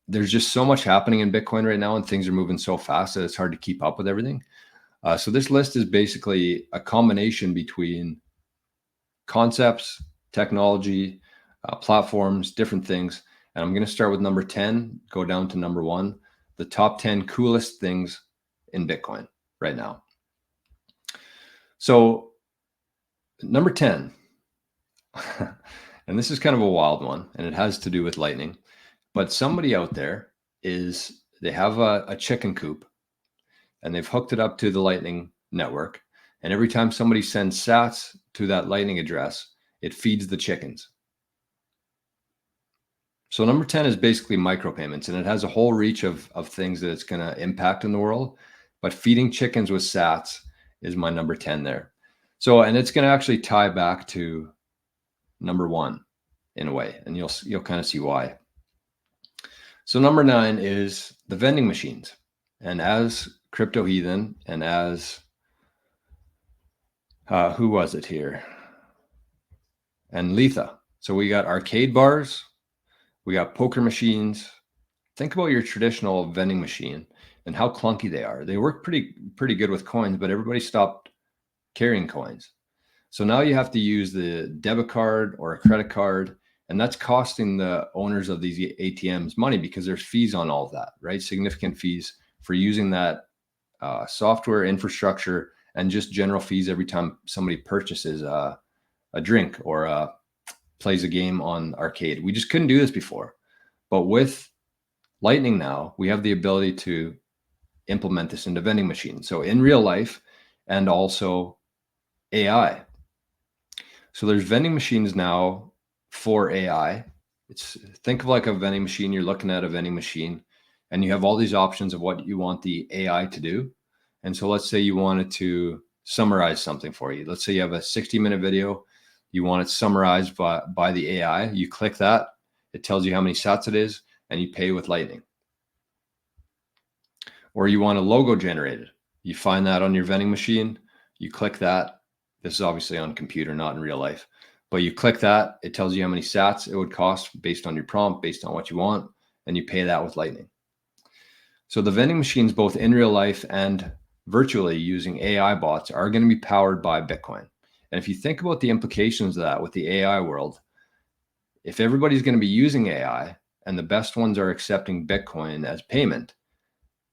there's just so much happening in Bitcoin right now, and things are moving so fast that it's hard to keep up with everything. So this list is basically a combination between concepts, technology, platforms, different things. And I'm going to start with number 10, go down to number 1, the top 10 coolest things in Bitcoin right now. So number 10, and this is kind of a wild one, and it has to do with Lightning, but somebody out there they have a chicken coop, and they've hooked it up to the Lightning network. And every time somebody sends sats to that Lightning address, it feeds the chickens. So number 10 is basically micropayments, and it has a whole reach of things that it's going to impact in the world. But feeding chickens with sats is my number 10 there. So, and it's going to actually tie back to number 1 in a way, and you'll kind of see why. So number 9 is the vending machines. And as Crypto Heathen and as who was it here? And Letha. So we got arcade bars, we got poker machines. Think about your traditional vending machine and how clunky they are. They work pretty good with coins, but everybody stopped carrying coins. So now you have to use the debit card or a credit card, and that's costing the owners of these ATMs money because there's fees on all of that, right? Significant fees for using that software infrastructure, and just general fees every time somebody purchases a drink or plays a game on arcade. We just couldn't do this before. But with Lightning now, we have the ability to implement this into vending machines. So in real life and also AI. So there's vending machines now for AI. Think of like a vending machine. You're looking at a vending machine and you have all these options of what you want the AI to do. And so let's say you wanted to summarize something for you. Let's say you have a 60-minute video. You want it summarized by the AI. You click that. It tells you how many sats it is, and you pay with Lightning. Or you want a logo generated. You find that on your vending machine. You click that. This is obviously on computer, not in real life. But you click that. It tells you how many sats it would cost based on your prompt, based on what you want, and you pay that with Lightning. So the vending machines, both in real life and virtually using AI bots, are going to be powered by Bitcoin. And if you think about the implications of that with the AI world, if everybody's going to be using AI and the best ones are accepting Bitcoin as payment,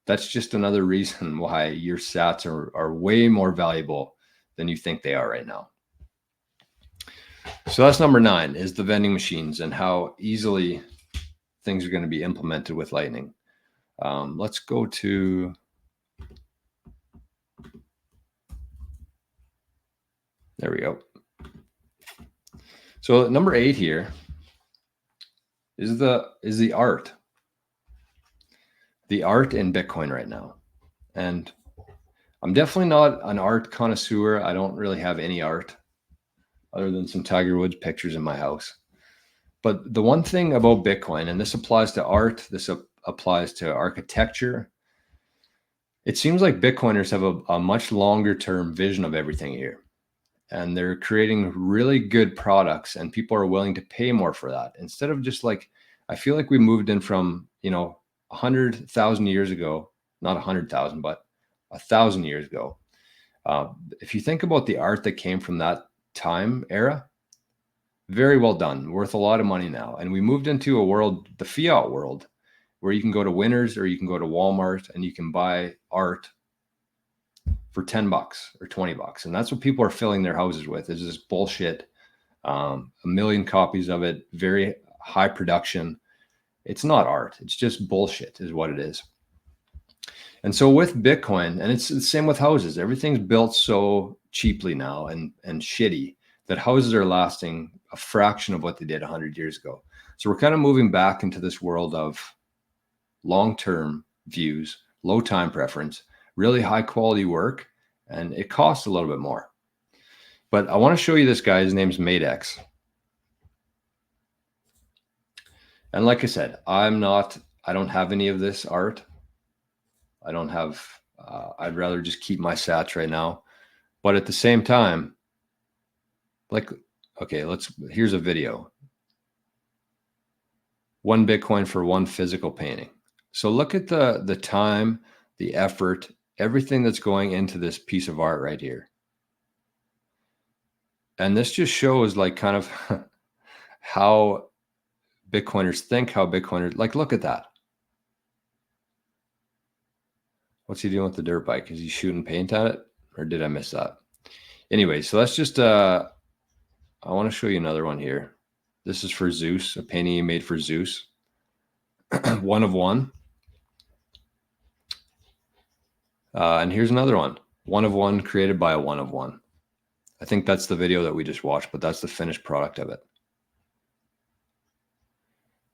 that's just another reason why your sats are way more valuable than you think they are right now. So that's number 9, is the vending machines and how easily things are going to be implemented with Lightning. Let's go to there we go. So number 8 here is the art. The art in Bitcoin right now. And I'm definitely not an art connoisseur. I don't really have any art other than some Tiger Woods pictures in my house. But the one thing about Bitcoin, and this applies to art, this applies to architecture, it seems like Bitcoiners have a much longer term vision of everything here. And they're creating really good products, and people are willing to pay more for that. Instead of just like, I feel like we moved in from, 100,000 years ago, not 100,000, but 1,000 years ago. If you think about the art that came from that time era, very well done, worth a lot of money now. And we moved into a world, the fiat world, where you can go to Winners or you can go to Walmart and you can buy art for $10 or $20. And that's what people are filling their houses with, is this bullshit. A million copies of it, very high production. It's not art. It's just bullshit is what it is. And so with Bitcoin, and it's the same with houses, everything's built so cheaply now and shitty that houses are lasting a fraction of what they did 100 years ago. So we're kind of moving back into this world of long-term views, low time preference, really high quality work, and it costs a little bit more. But I want to show you this guy. His name's Madex. And like I said, I don't have any of this art. I don't have, I'd rather just keep my sats right now. But at the same time, like, okay, here's a video. 1 Bitcoin for 1 physical painting. So look at the time, the effort, everything that's going into this piece of art right here. And this just shows like kind of how Bitcoiners think, how Bitcoiners, like, look at that. What's he doing with the dirt bike? Is he shooting paint at it? Or did I miss that? Anyway, so let's just, I want to show you another one here. This is for Zeus, a painting he made for Zeus. 1 of 1. And here's another one. 1 of 1 created by a 1 of 1. I think that's the video that we just watched, but that's the finished product of it.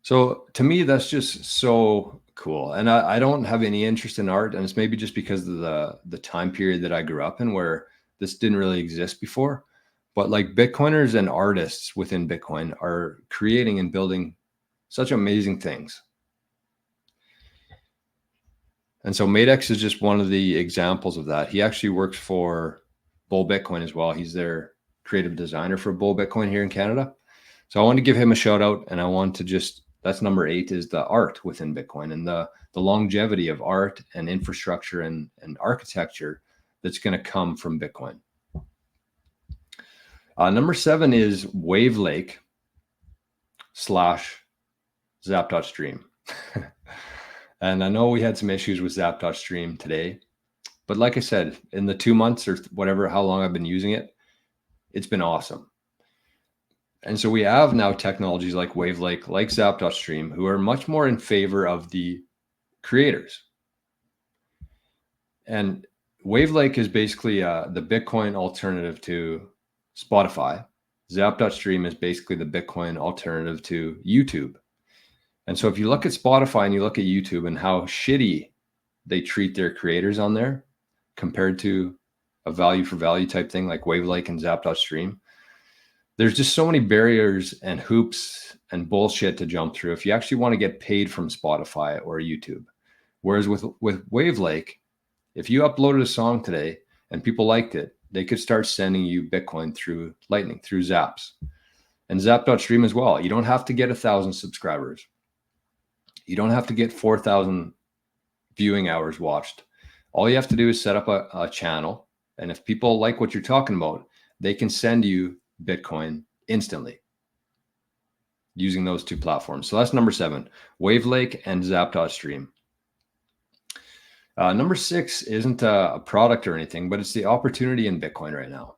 So to me, that's just so cool. And I don't have any interest in art. And it's maybe just because of the time period that I grew up in where this didn't really exist before. But like Bitcoiners and artists within Bitcoin are creating and building such amazing things. And so Matex is just one of the examples of that. He actually works for Bull Bitcoin as well. He's their creative designer for Bull Bitcoin here in Canada. So I want to give him a shout out, and I want to just, that's number 8 is the art within Bitcoin and the longevity of art and infrastructure and architecture that's going to come from Bitcoin. Number 7 is Wavelake / Zap.stream. And I know we had some issues with Zap.stream today, but like I said, in the 2 months or whatever, how long I've been using it, it's been awesome. And so we have now technologies like Wavelake, like Zap.stream, who are much more in favor of the creators. And Wavelake is basically the Bitcoin alternative to Spotify. Zap.stream is basically the Bitcoin alternative to YouTube. And so if you look at Spotify and you look at YouTube and how shitty they treat their creators on there compared to a value for value type thing like Wavelake and Zap.stream, there's just so many barriers and hoops and bullshit to jump through if you actually want to get paid from Spotify or YouTube. Whereas with Wavelake, if you uploaded a song today and people liked it, they could start sending you Bitcoin through Lightning, through Zaps. And Zap.stream as well. You don't have to get 1,000 subscribers. You don't have to get 4,000 viewing hours watched. All you have to do is set up a channel. And if people like what you're talking about, they can send you Bitcoin instantly using those 2 platforms. So that's number 7, Wavelake and Zap.stream. Number 6 isn't a product or anything, but it's the opportunity in Bitcoin right now.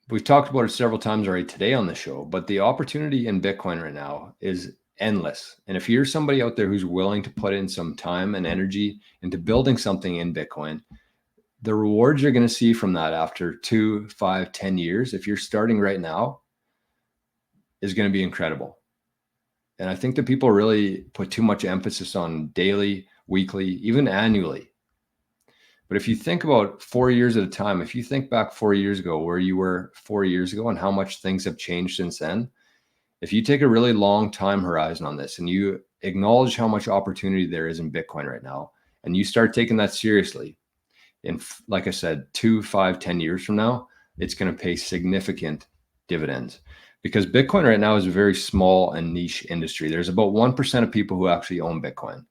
We've talked about it several times already today on the show, but the opportunity in Bitcoin right now is endless. And if you're somebody out there who's willing to put in some time and energy into building something in Bitcoin, the rewards you're going to see from that after 2, 5, 10 years, if you're starting right now, is going to be incredible. And I think that people really put too much emphasis on daily, weekly, even annually. But if you think about 4 years at a time, if you think back 4 years ago, where you were 4 years ago and how much things have changed since then, if you take a really long time horizon on this and you acknowledge how much opportunity there is in Bitcoin right now, and you start taking that seriously, in, like I said, 2, 5, 10 years from now, it's going to pay significant dividends. Because Bitcoin right now is a very small and niche industry. There's about 1% of people who actually own Bitcoin.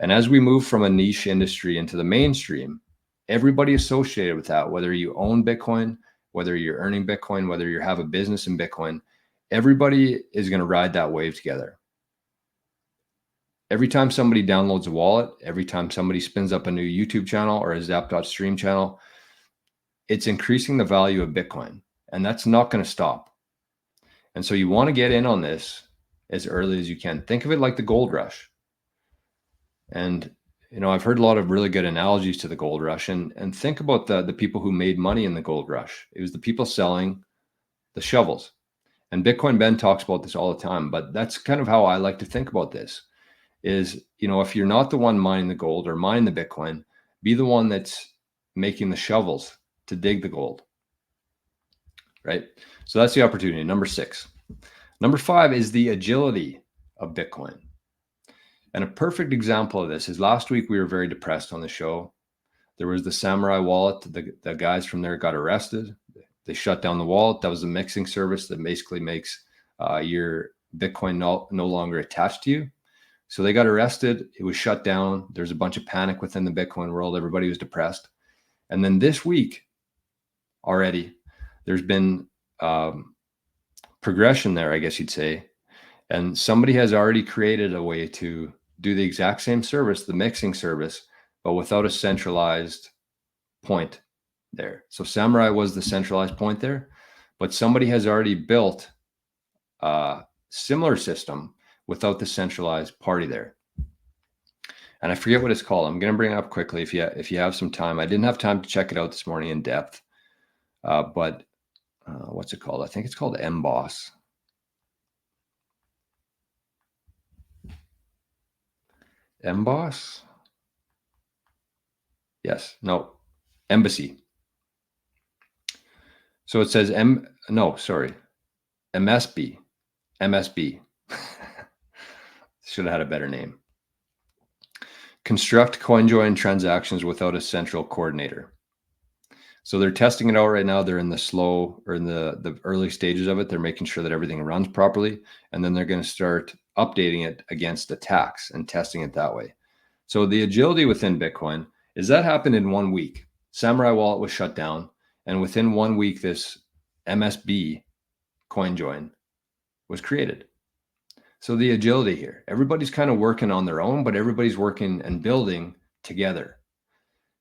And as we move from a niche industry into the mainstream, everybody associated with that, whether you own Bitcoin, whether you're earning Bitcoin, whether you have a business in Bitcoin, everybody is going to ride that wave together. Every time somebody downloads a wallet, every time somebody spins up a new YouTube channel or a Zap.stream channel, it's increasing the value of Bitcoin. And that's not going to stop. And so you want to get in on this as early as you can. Think of it like the gold rush. And, you know, I've heard a lot of really good analogies to the gold rush. And think about the people who made money in the gold rush. It was the people selling the shovels. And Bitcoin Ben talks about this all the time. But that's kind of how I like to think about this is, you know, if you're not the one mining the gold or mining the Bitcoin, be the one that's making the shovels to dig the gold. Right? So that's the opportunity. Number 6. Number 5 is the agility of Bitcoin. And a perfect example of this is last week we were very depressed on the show. There was the Samurai wallet. The guys from there got arrested. They shut down the wallet. That was a mixing service that basically makes your Bitcoin no longer attached to you. So they got arrested. It was shut down. There's a bunch of panic within the Bitcoin world. Everybody was depressed. And then this week already, there's been progression there, I guess you'd say. And somebody has already created a way to do the exact same service, the mixing service, but without a centralized point there. So Samurai was the centralized point there, but somebody has already built a similar system without the centralized party there. And I forget what it's called. I'm going to bring it up quickly if you have some time. I didn't have time to check it out this morning in depth, but what's it called? I think it's called MBOSS. MBOSS? Yes. No. Embassy. So it says MSB. MSB. Should have had a better name. Construct CoinJoin transactions without a central coordinator. So they're testing it out right now. They're in the early stages of it. They're making sure that everything runs properly. And then they're going to start updating it against attacks and testing it that way. So the agility within Bitcoin is that happened in 1 week. Samurai Wallet was shut down. And within 1 week, this MSB CoinJoin was created. So the agility here, everybody's kind of working on their own, but everybody's working and building together.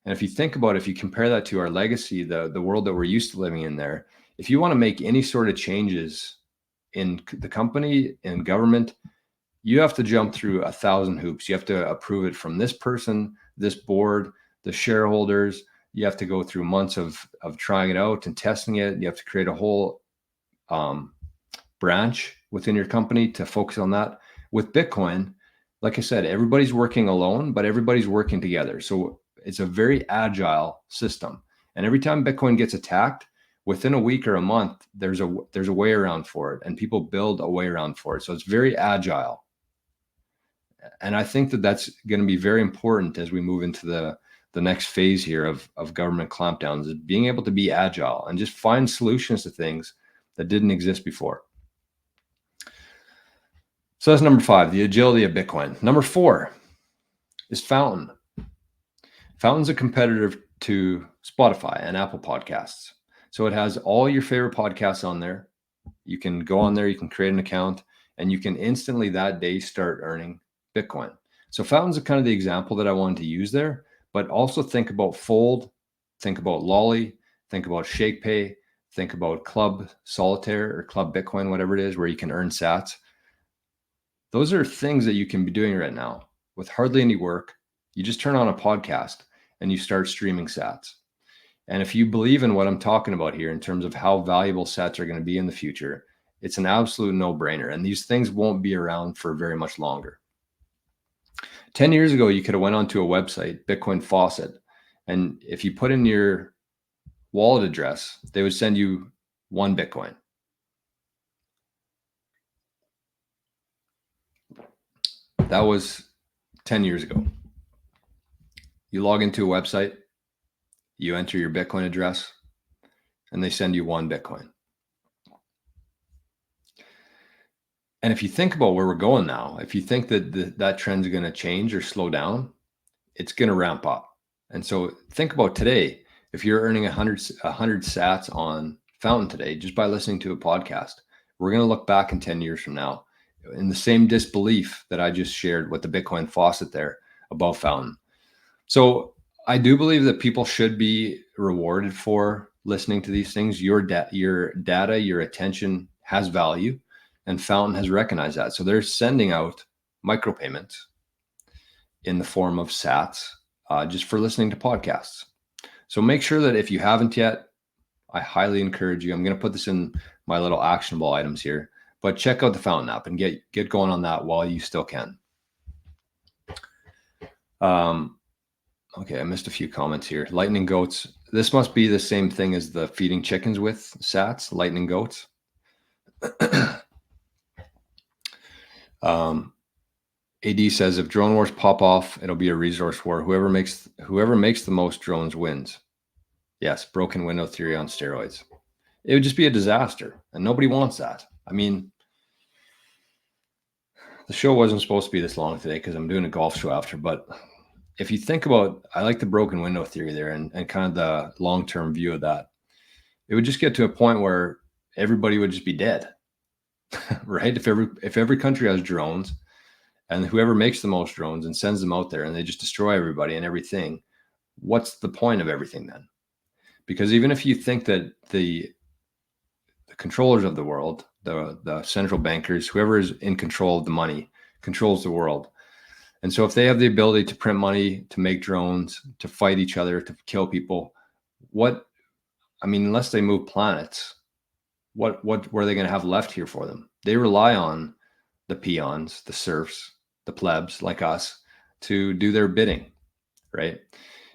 And if you think about it, if you compare that to our legacy, the world that we're used to living in there, if you want to make any sort of changes in the company, in government, you have to jump through 1,000 hoops. You have to approve it from this person, this board, the shareholders. You have to go through months of trying it out and testing it. You have to create a whole branch within your company to focus on that. With Bitcoin, like I said, everybody's working alone, but everybody's working together. So it's a very agile system. And every time Bitcoin gets attacked, within a week or a month, there's a way around for it, and people build a way around for it. So it's very agile. And I think that that's going to be very important as we move into the next phase here of government clampdowns, is being able to be agile and just find solutions to things that didn't exist before. So that's number 5, the agility of Bitcoin. Number 4 is Fountain. Fountain's a competitor to Spotify and Apple Podcasts. So it has all your favorite podcasts on there. You can go on there, you can create an account, and you can instantly that day start earning Bitcoin. So Fountain's kind of the example that I wanted to use there, but also think about Fold, think about Lolly, think about ShakePay, think about Club Solitaire or Club Bitcoin, whatever it is, where you can earn sats. Those are things that you can be doing right now with hardly any work. You just turn on a podcast and you start streaming sats. And if you believe in what I'm talking about here in terms of how valuable sats are going to be in the future, it's an absolute no-brainer. And these things won't be around for very much longer. 10 years ago, you could have went onto a website, Bitcoin Faucet, and if you put in your wallet address, they would send you 1 Bitcoin. That was 10 years ago. You log into a website, you enter your Bitcoin address, and they send you 1 Bitcoin. And if you think about where we're going now, if you think that that trend is going to change or slow down, it's going to ramp up. And so think about today, if you're earning 100 sats on Fountain today, just by listening to a podcast, we're going to look back in 10 years from now in the same disbelief that I just shared with the Bitcoin Faucet there above Fountain. So I do believe that people should be rewarded for listening to these things. Your data, your attention has value, and Fountain has recognized that. So they're sending out micropayments in the form of sats just for listening to podcasts. So make sure that if you haven't yet, I highly encourage you. I'm going to put this in my little actionable items here, but check out the Fountain app and get going on that while you still can. Okay, I missed a few comments here. Lightning goats. This must be the same thing as the feeding chickens with sats, lightning goats. AD says if drone wars pop off, it'll be a resource war. Whoever makes the most drones wins. Yes, broken window theory on steroids. It would just be a disaster, and nobody wants that. I mean, The show wasn't supposed to be this long today because I'm doing a golf show after, but if you think about, I like the broken window theory there and kind of the long-term view of that, it would just get to a point where everybody would just be dead, right? If every country has drones and whoever makes the most drones and sends them out there and they just destroy everybody and everything, what's the point of everything then? Because even if you think that the controllers of the world, the central bankers, whoever is in control of the money, controls the world. And so if they have the ability to print money, to make drones, to fight each other, to kill people, unless they move planets, what were they going to have left here for them? They rely on the peons, the serfs, the plebs like us to do their bidding, right?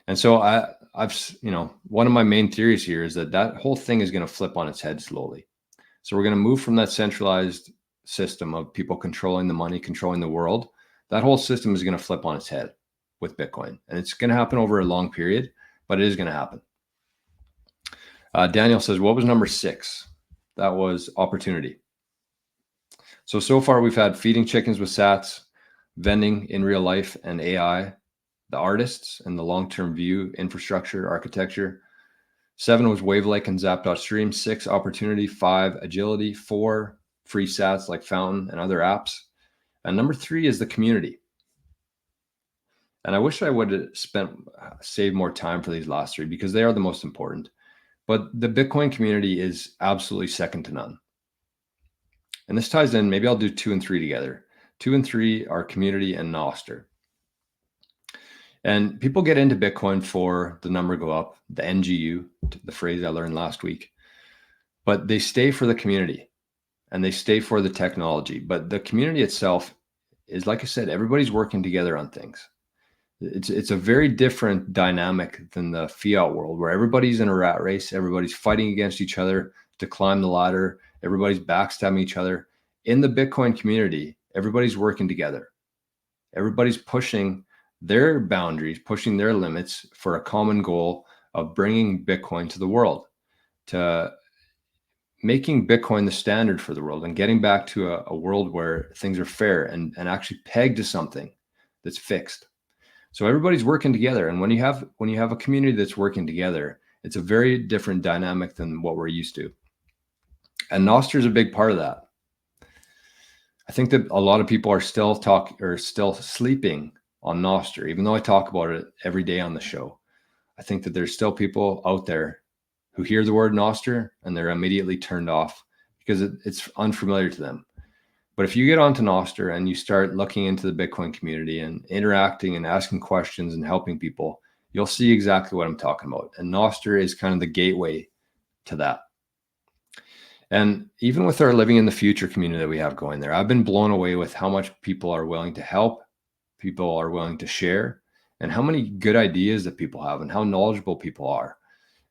And so I've one of my main theories here is that whole thing is going to flip on its head slowly. So we're going to move from that centralized system of people controlling the money, controlling the world. That whole system is going to flip on its head with Bitcoin. And it's going to happen over a long period, but it is going to happen. Daniel says, what was number 6? That was opportunity. So far we've had feeding chickens with sats, vending in real life and AI, the artists and the long-term view, infrastructure, architecture. 7 was Wavelake and Zap.stream. 6, opportunity. 5, agility. 4, free sats like Fountain and other apps. And number 3 is the community. And I wish I would have saved more time for these last 3 because they are the most important. But the Bitcoin community is absolutely second to none. And this ties in, maybe I'll do 2 and 3 together. 2 and 3 are community and Nostr. And people get into Bitcoin for the number go up, the NGU, the phrase I learned last week. But they stay for the community and they stay for the technology. But the community itself is, like I said, everybody's working together on things. It's a very different dynamic than the fiat world where everybody's in a rat race. Everybody's fighting against each other to climb the ladder. Everybody's backstabbing each other. In the Bitcoin community, everybody's working together. Everybody's pushing their boundaries, pushing their limits for a common goal of bringing Bitcoin to the world, to making Bitcoin the standard for the world and getting back to a world where things are fair and actually pegged to something that's fixed. So everybody's working together. And when you have a community that's working together, it's a very different dynamic than what we're used to. And Nostr is a big part of that. I think that a lot of people are still sleeping on Nostr, even though I talk about it every day on the show. I think that there's still people out there who hear the word Nostr and they're immediately turned off because it's unfamiliar to them. But if you get onto Nostr and you start looking into the Bitcoin community and interacting and asking questions and helping people, you'll see exactly what I'm talking about. And Nostr is kind of the gateway to that. And even with our living in the future community that we have going there, I've been blown away with how much people are willing to help, people are willing to share, and how many good ideas that people have and how knowledgeable people are.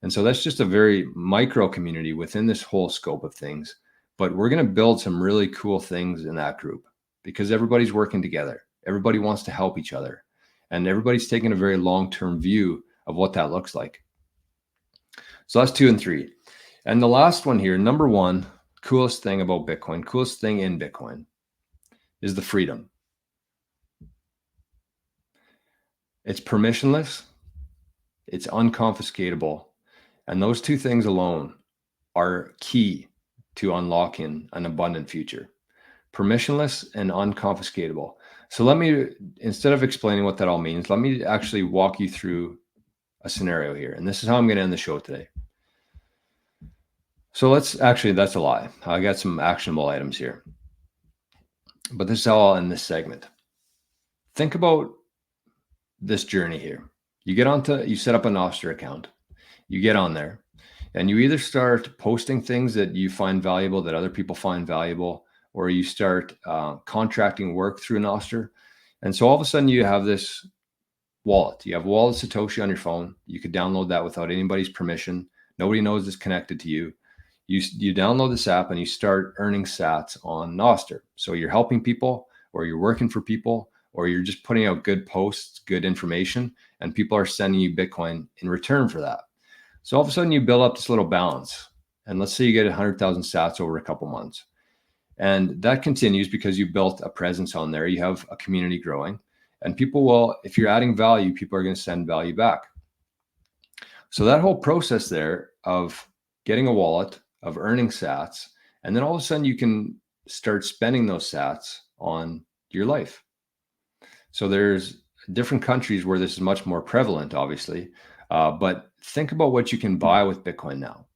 And so that's just a very micro community within this whole scope of things. But we're going to build some really cool things in that group because everybody's working together. Everybody wants to help each other. And everybody's taking a very long-term view of what that looks like. So that's 2 and 3. And the last one here, number 1, coolest thing about Bitcoin, coolest thing in Bitcoin is the freedom. It's permissionless. It's unconfiscatable. And those 2 things alone are key to unlocking an abundant future. Permissionless and unconfiscatable. So let me, instead of explaining what that all means, let me actually walk you through a scenario here. And this is how I'm going to end the show today. So that's a lie. I got some actionable items here. But this is how I'll end this segment. Think about this journey here. You set up a Nostr account. You get on there. And you either start posting things that you find valuable, that other people find valuable, or you start contracting work through Nostr. And so all of a sudden you have this wallet. You have Wallet Satoshi on your phone. You could download that without anybody's permission. Nobody knows it's connected to you. You download this app and you start earning sats on Nostr. So you're helping people, or you're working for people, or you're just putting out good posts, good information, and people are sending you Bitcoin in return for that. So all of a sudden you build up this little balance, and let's say you get 100,000 sats over a couple months. And that continues because you built a presence on there. You have a community growing, and people will, if you're adding value, people are going to send value back. So that whole process there of getting a wallet, of earning sats, and then all of a sudden you can start spending those sats on your life. So there's different countries where this is much more prevalent, obviously, but think about what you can buy with Bitcoin now.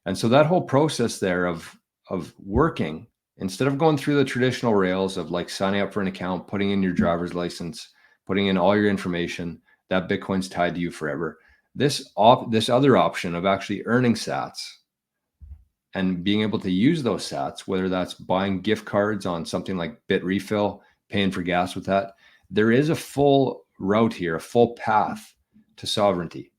And so that whole process there of working, instead of going through the traditional rails of like signing up for an account, putting in your driver's license, putting in all your information, that Bitcoin's tied to you forever. This other option of actually earning sats and being able to use those sats, whether that's buying gift cards on something like Bitrefill, paying for gas with that, there is a full route here, a full path to sovereignty.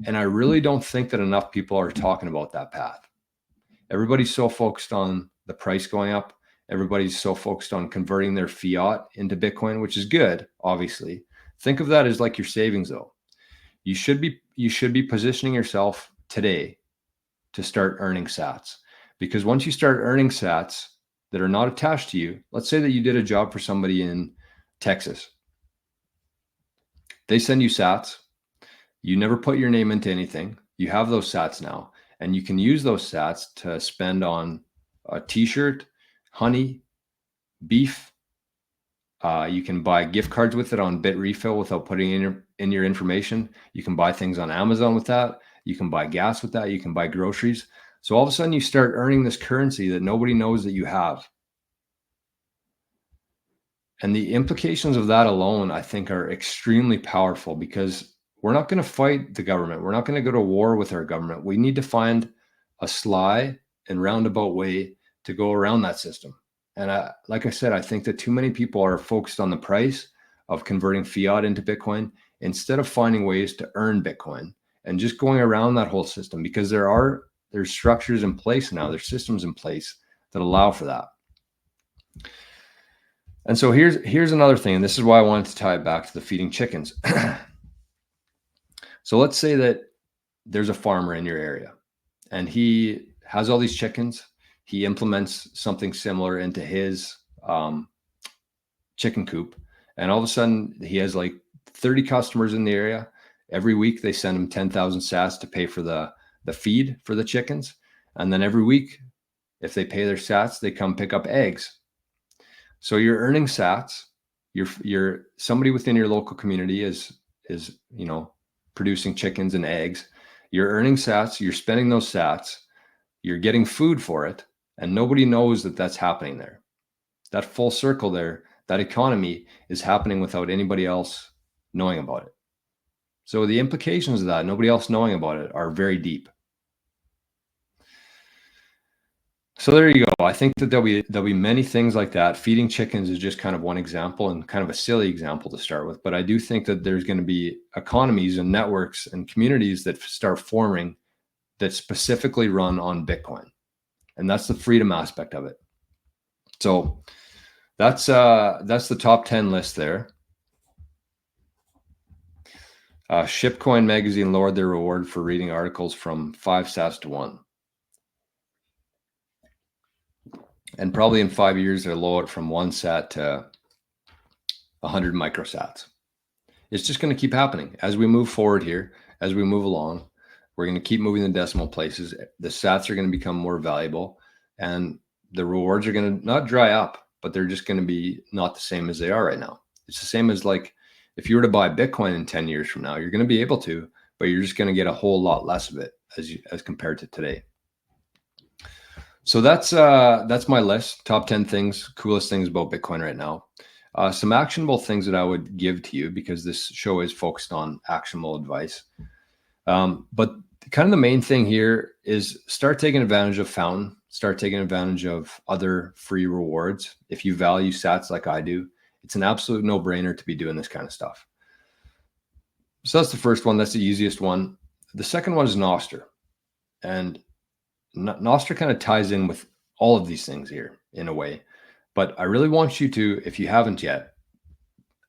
And I really don't think that enough people are talking about that path. Everybody's so focused on the price going up. Everybody's so focused on converting their fiat into Bitcoin, which is good, obviously. Think of that as like your savings, though. You should be positioning yourself today to start earning sats, because once you start earning sats that are not attached to you, let's say that you did a job for somebody in Texas. They send you sats. You never put your name into anything. You have those sats now, and you can use those sats to spend on a t-shirt, honey, beef. You can buy gift cards with it on Bitrefill without putting in your information. You can buy things on Amazon with that. You can buy gas with that. You can buy groceries. So all of a sudden you start earning this currency that nobody knows that you have. And the implications of that alone, I think, are extremely powerful, because we're not going to fight the government. We're not going to go to war with our government. We need to find a sly and roundabout way to go around that system. And like I said, I think that too many people are focused on the price of converting fiat into Bitcoin instead of finding ways to earn Bitcoin and just going around that whole system, because there's structures in place now, there's systems in place that allow for that. And so here's another thing, and this is why I wanted to tie it back to the feeding chickens. So let's say that there's a farmer in your area and he has all these chickens. He implements something similar into his chicken coop, and all of a sudden he has like 30 customers in the area. Every week they send him 10,000 sats to pay for the feed for the chickens. And then every week, if they pay their sats, they come pick up eggs. So you're earning sats. You're somebody within your local community is producing chickens and eggs. You're earning sats. You're spending those sats. You're getting food for it, and nobody knows that that's happening there. That full circle there, that economy is happening without anybody else knowing about it. So the implications of that, nobody else knowing about it, are very deep. So there you go. I think that there'll be many things like that. Feeding chickens is just kind of one example, and kind of a silly example to start with. But I do think that there's going to be economies and networks and communities that start forming that specifically run on Bitcoin. And that's the freedom aspect of it. So that's the top 10 list there. Shipcoin magazine lowered their reward for reading articles from 5 sats to 1. And probably in 5 years, they'll lower it from 1 sat to 100 microsats. It's just going to keep happening as we move forward here, as we move along. We're going to keep moving the decimal places. The sats are going to become more valuable, and the rewards are going to not dry up, but they're just going to be not the same as they are right now. It's the same as like if you were to buy Bitcoin in 10 years from now, you're going to be able to, but you're just going to get a whole lot less of it as compared to today. So that's my list. Top 10 things, coolest things about Bitcoin right now. Some actionable things that I would give to you, because this show is focused on actionable advice. But kind of the main thing here is start taking advantage of Fountain. Start taking advantage of other free rewards. If you value sats like I do, it's an absolute no-brainer to be doing this kind of stuff. So that's the first one. That's the easiest one. The second one is Nostr. And Nostr kind of ties in with all of these things here in a way. But I really want you to, if you haven't yet,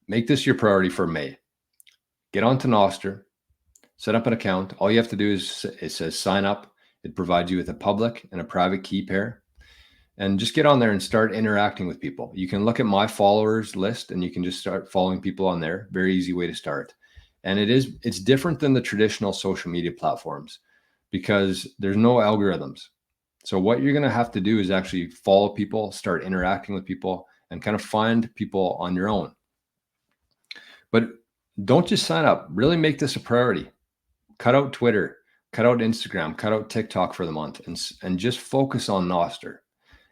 make this your priority for May. Get onto Nostr, set up an account. All you have to do is, it says sign up. It provides you with a public and a private key pair. and just get on there and start interacting with people. You can look at my followers list and you can just start following people on there. Very easy way to start. And it's different than the traditional social media platforms because there's no algorithms. So what you're going to have to do is actually follow people, start interacting with people, and kind of find people on your own. But don't just sign up. Really make this a priority. Cut out Twitter, cut out Instagram, cut out TikTok for the month, and just focus on Nostr.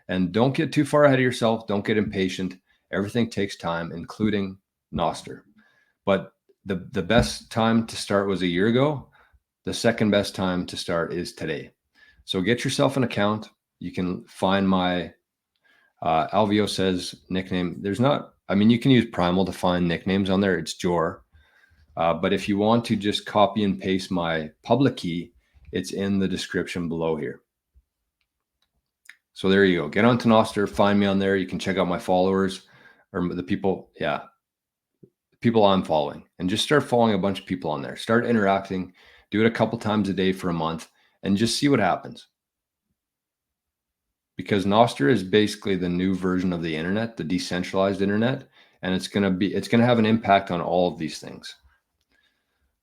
And don't get too far ahead of yourself. Don't get impatient. Everything takes time, including Nostr. But the best time to start was a year ago. The second best time to start is today. So get yourself an account. You can find my Alvio says nickname. There's not, I mean, you can use Primal to find nicknames on there. It's Jor. But if you want to just copy and paste my public key, it's in the description below here. So there you go. Get onto Nostr, find me on there. You can check out my followers or the people, people I'm following, and just start following a bunch of people on there. Start interacting, do it a couple times a day for a month, and just see what happens. Because Nostr is basically the new version of the internet, the decentralized internet, and it's going to have an impact on all of these things.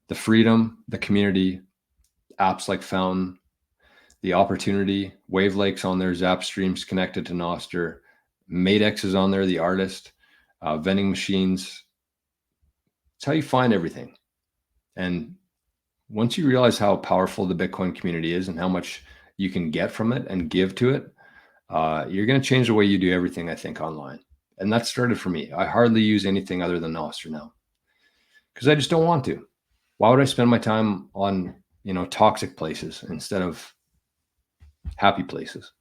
The freedom, the community, apps like Fountain, the opportunity, Wave Lake's on there, Zap Streams connected to Nostr, Matex is on there, the artist, vending machines. It's how you find everything. And once you realize how powerful the Bitcoin community is and how much you can get from it and give to it, you're going to change the way you do everything, I think, online. And that started for me. I hardly use anything other than Nostr now because I just don't want to. Why would I spend my time on, toxic places instead of happy places?